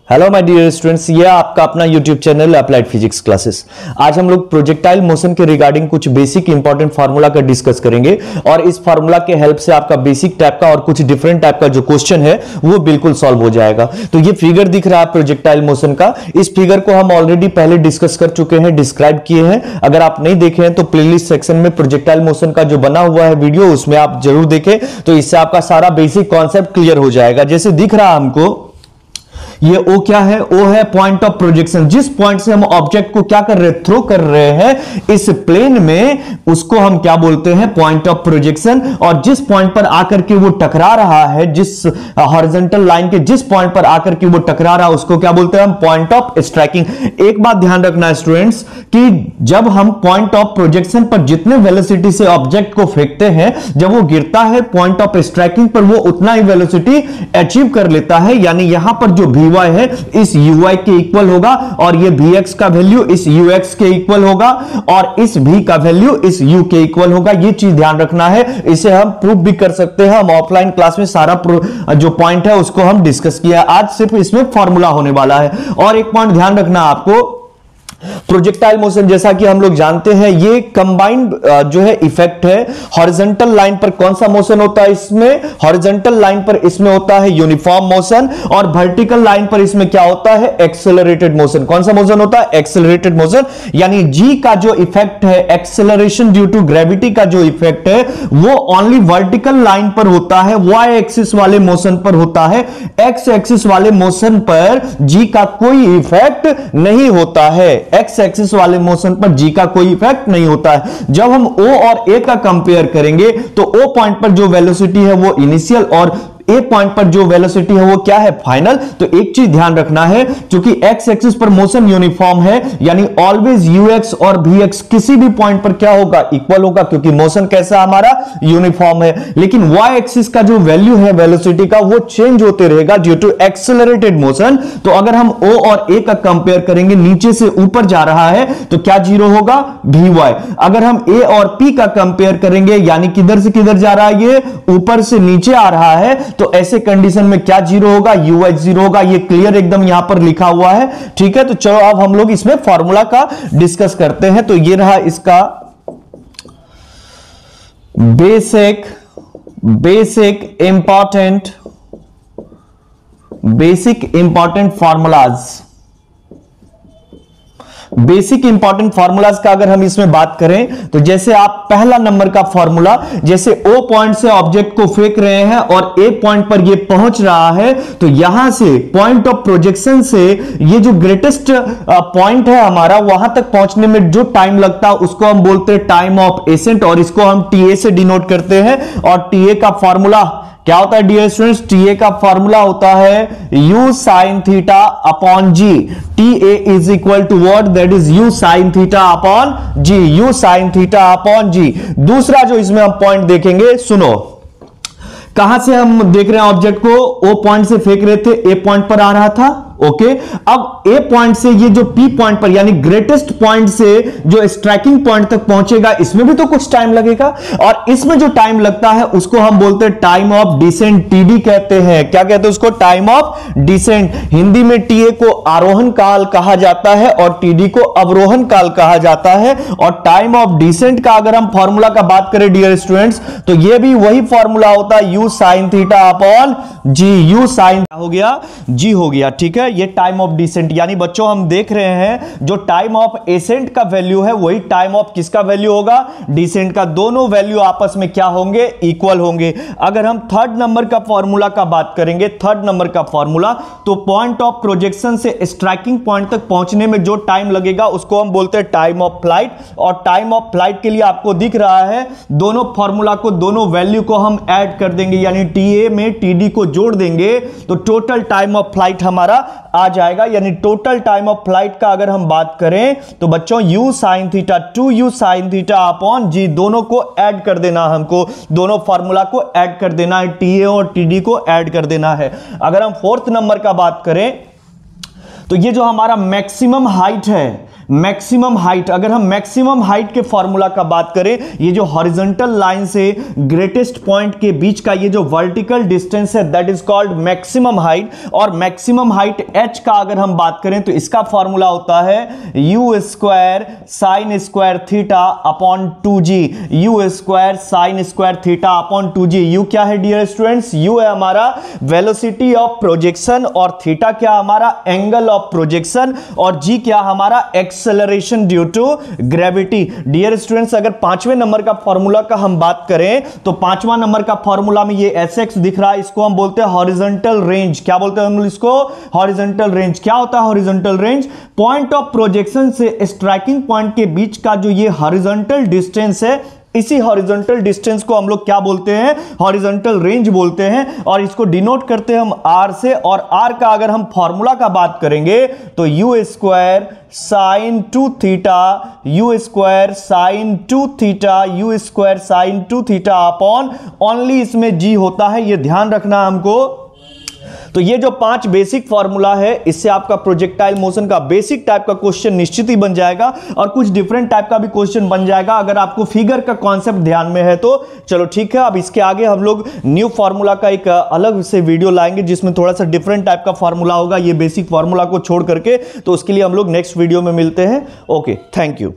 Hello my dear students, ये आपका अपना YouTube channel applied physics classes. आज हम लोग प्रोजेक्टाइल मोशन के रिगार्डिंग कुछ बेसिक इंपॉर्टेंट फार्मूला का डिस्कस करेंगे और इस फार्मूला के हेल्प से आपका बेसिक टाइप का और कुछ डिफरेंट टाइप का जो क्वेश्चन है वो बिल्कुल सॉल्व हो जाएगा। तो ये फिगर दिख रहा है प्रोजेक्टाइल मोशन का, इस फिगर को हम ऑलरेडी पहले डिस्कस कर चुके हैं, डिस्क्राइब किए हैं। अगर आप नहीं देखे हैं तो प्लेलिस्ट सेक्शन में प्रोजेक्टाइल मोशन का जो बना हुआ है वीडियो, उसमें आप जरूर देखें, तो इससे आपका सारा बेसिक कॉन्सेप्ट क्लियर हो जाएगा। जैसे दिख रहा है हमको, ये O क्या है? O है पॉइंट ऑफ प्रोजेक्शन। जिस पॉइंट से हम ऑब्जेक्ट को क्या कर रहे हैं, थ्रो कर रहे हैं इस प्लेन में, उसको हम क्या बोलते हैं? Point of projection. और जिस पॉइंट पर आकर के वो टकरा रहा है, जिस हॉरिजॉन्टल लाइन के जिस पॉइंट पर आकर के वो टकरा रहा है, उसको क्या बोलते हैं हम? Point of striking. एक बात ध्यान रखना है स्टूडेंट्स कि जब हम पॉइंट ऑफ प्रोजेक्शन पर जितने वेलोसिटी से ऑब्जेक्ट को फेंकते हैं, जब वो गिरता है पॉइंट ऑफ स्ट्राइकिंग पर, वो उतना ही वेलोसिटी अचीव कर लेता है। यानी यहां पर जो Vy है इस Uy के इक्वल होगा, और ये Vx का वैल्यू इस Ux के इक्वल होगा, और इस V का वैल्यू इस U के इक्वल होगा। ये चीज ध्यान रखना है। इसे हम प्रूफ भी कर सकते हैं। हम ऑफलाइन क्लास में सारा जो पॉइंट है उसको हम डिस्कस किया। आज सिर्फ इसमें फॉर्मूला होने वाला है। और एक पॉइंट ध्यान रखना आपको, प्रोजेक्टाइल मोशन जैसा कि हम लोग जानते हैं, ये कंबाइंड जो है इफेक्ट है। हॉरिजॉन्टल लाइन पर कौन सा मोशन होता है? इसमें हॉरिजॉन्टल लाइन पर इसमें होता है यूनिफॉर्म मोशन, और वर्टिकल लाइन पर इसमें क्या होता है? Accelerated motion. कौन सा मोशन होता है? Accelerated motion. यानी जी का जो इफेक्ट है, एक्सेलरेशन ड्यू टू ग्रेविटी का जो इफेक्ट है, वो ओनली वर्टिकल लाइन पर होता है, वाई एक्सिस वाले मोशन पर होता है। एक्स एक्सिस वाले मोशन पर जी का कोई इफेक्ट नहीं होता है। एक्स एक्सिस वाले मोशन पर जी का कोई इफेक्ट नहीं होता है। जब हम O और A का कंपेयर करेंगे तो O पॉइंट पर जो वेलोसिटी है वो इनिशियल, और A पॉइंट पर जो वेलोसिटी है वो क्या है? फाइनल। तो एक चीज ध्यान रखना है, क्योंकि एक्स एक्सिस पर मोशन यूनिफॉर्म है, यानी ऑलवेज Ux और Vx किसी भी पॉइंट पर क्या होगा? इक्वल होगा, क्योंकि मोशन कैसा हमारा? यूनिफॉर्म है। लेकिन y एक्सिस का जो वैल्यू है वेलोसिटी का, वो चेंज होते रहेगा ड्यू टू एक्सेलरेटेड मोशन। तो अगर हम O और A का कंपेयर करेंगे, नीचे से ऊपर जा रहा है तो क्या जीरो होगा? Vy। अगर हम A और P का कंपेयर करेंगे, यानी किधर से किधर जा रहा है? ये ऊपर से नीचे आ रहा है, तो ऐसे कंडीशन में क्या जीरो होगा? Uy जीरो होगा। ये क्लियर एकदम यहां पर लिखा हुआ है, ठीक है। तो चलो अब हम लोग इसमें फॉर्मूला का डिस्कस करते हैं। तो ये रहा इसका basic important formulas. Basic important formulas का अगर हम इसमें बात करें तो जैसे आप पहला नंबर का फॉर्मूला, जैसे O पॉइंट से ऑब्जेक्ट को फेंक रहे हैं और A पॉइंट पर ये पहुंच रहा है, तो यहां से पॉइंट ऑफ प्रोजेक्शन से ये जो ग्रेटेस्ट पॉइंट है हमारा, वहां तक पहुंचने में जो टाइम लगता है उसको हम बोलते हैं टाइम ऑफ एसेंट, और इसको हम TA से डिनोट करते हैं। और TA का फॉर्मूला क्या होता है डियर स्टूडेंट्स? TA का फॉर्मूला होता है U sin theta upon G। TA is equal to what? That is U sin theta upon G। U sin theta upon G। दूसरा जो इसमें हम पॉइंट देखेंगे, सुनो, कहां से हम देख रहे हैं ऑब्जेक्ट को? O पॉइंट से फेंक रहे थे, A पॉइंट पर आ रहा था, ओके। अब A पॉइंट से ये जो P पॉइंट पर, यानी ग्रेटेस्ट पॉइंट से जो स्ट्राइकिंग पॉइंट तक पहुंचेगा, इसमें भी तो कुछ टाइम लगेगा, और इसमें जो टाइम लगता है उसको हम बोलते हैं टाइम ऑफ डिसेंट, TD कहते हैं। क्या कहते हैं उसको? Time of decent. हिंदी में TA को आरोहण काल कहा जाता है और TD को अवरोहण काल कहा जाता है। और टाइम ऑफ डिसेंट का अगर हम फॉर्मूला का बात करें डियर स्टूडेंट्स, तो ये भी वही फॉर्मूला होता है U sin theta upon G। U sin हो गया, G हो गया, ठीक है। ये टाइम ऑफ डिसेंट, यानी बच्चों हम देख रहे हैं जो टाइम ऑफ एसेंट का वैल्यू है वही टाइम ऑफ किसका वैल्यू होगा? डिसेंट का। दोनों वैल्यू आपस में क्या होंगे? इक्वल होंगे। अगर हम थर्ड नंबर का फॉर्मूला का बात करेंगे, थर्ड नंबर का फॉर्मूला, तो पॉइंट ऑफ प्रोजेक्शन से स्ट्राइकिंग पॉइंट तक पहुंचने में जो टाइम लगेगा उसको हम बोलते हैं टाइम ऑफ फ्लाइट। और टाइम ऑफ फ्लाइट के लिए आपको दिख रहा है, दोनों फॉर्मूला को, दोनों वैल्यू को हम ऐड कर देंगे, यानी TA में TD को जोड़ देंगे, तो टोटल टाइम ऑफ फ्लाइट हमारा आ जाएगा। यानी टोटल टाइम ऑफ फ्लाइट का अगर हम बात करें तो बच्चों U sin theta 2U sin theta upon G, दोनों को ऐड कर देना, हमको दोनों फार्मूला को ऐड कर देना है, TA और TD को ऐड कर देना है। अगर हम फोर्थ नंबर का बात करें तो ये जो हमारा मैक्सिमम हाइट है, मैक्सिमम हाइट, अगर हम मैक्सिमम हाइट के फॉर्मूला का बात करें, ये जो हॉरिजॉन्टल लाइन से ग्रेटेस्ट पॉइंट के बीच का ये जो वर्टिकल डिस्टेंस है that is called maximum height. और मैक्सिमम हाइट h का अगर हम बात करें तो इसका फॉर्मूला होता है u square sine square theta upon 2g, u square sine square theta upon 2g। u क्या है डियर स्टूडेंट्स? u है हमारा वेलोसिटी ऑफ प्रोजेक्शन और थीटा क्या हमारा एंगल ऑफ प्रोजेक्शन और g क्या हमारा acceleration due to gravity. Dear students, अगर पांचवें नंबर का फॉर्मूला का हम बात करें तो पांचवा नंबर का फॉर्मूला में ये sx दिख रहा है, इसको हम बोलते हैं हॉरिजॉन्टल रेंज। क्या बोलते हैं हम इसको? Horizontal range. क्या होता है horizontal range? Point of projection से स्ट्राइकिंग पॉइंट के बीच का जो ये हॉरिजॉन्टल डिस्टेंस है, इसी हॉरिजॉन्टल डिस्टेंस को हम लोग क्या बोलते हैं? हॉरिजॉन्टल रेंज बोलते हैं। और इसको डिनोट करते हैं हम r से। और r का अगर हम फॉर्मूला का बात करेंगे तो u square sign 2 theta, u square sign 2 theta, u square sign 2 theta upon only इसमें g होता है, ये ध्यान रखना हमको। तो ये जो 5 बेसिक फॉर्मूला है, इससे आपका प्रोजेक्टाइल मोशन का बेसिक टाइप का क्वेश्चन निश्चित ही बन जाएगा और कुछ डिफरेंट टाइप का भी क्वेश्चन बन जाएगा अगर आपको फिगर का कॉन्सेप्ट ध्यान में है तो। चलो ठीक है, अब इसके आगे हम लोग न्यू फॉर्मूला का एक अलग से वीडियो लाएंगे जिसमें थोड़ा सा डिफरेंट टाइप का फॉर्मूला होगा, ये बेसिक फॉर्मूला को छोड़ करके। तो उसके लिए हम लोग नेक्स्ट वीडियो में मिलते हैं। Okay, thank you.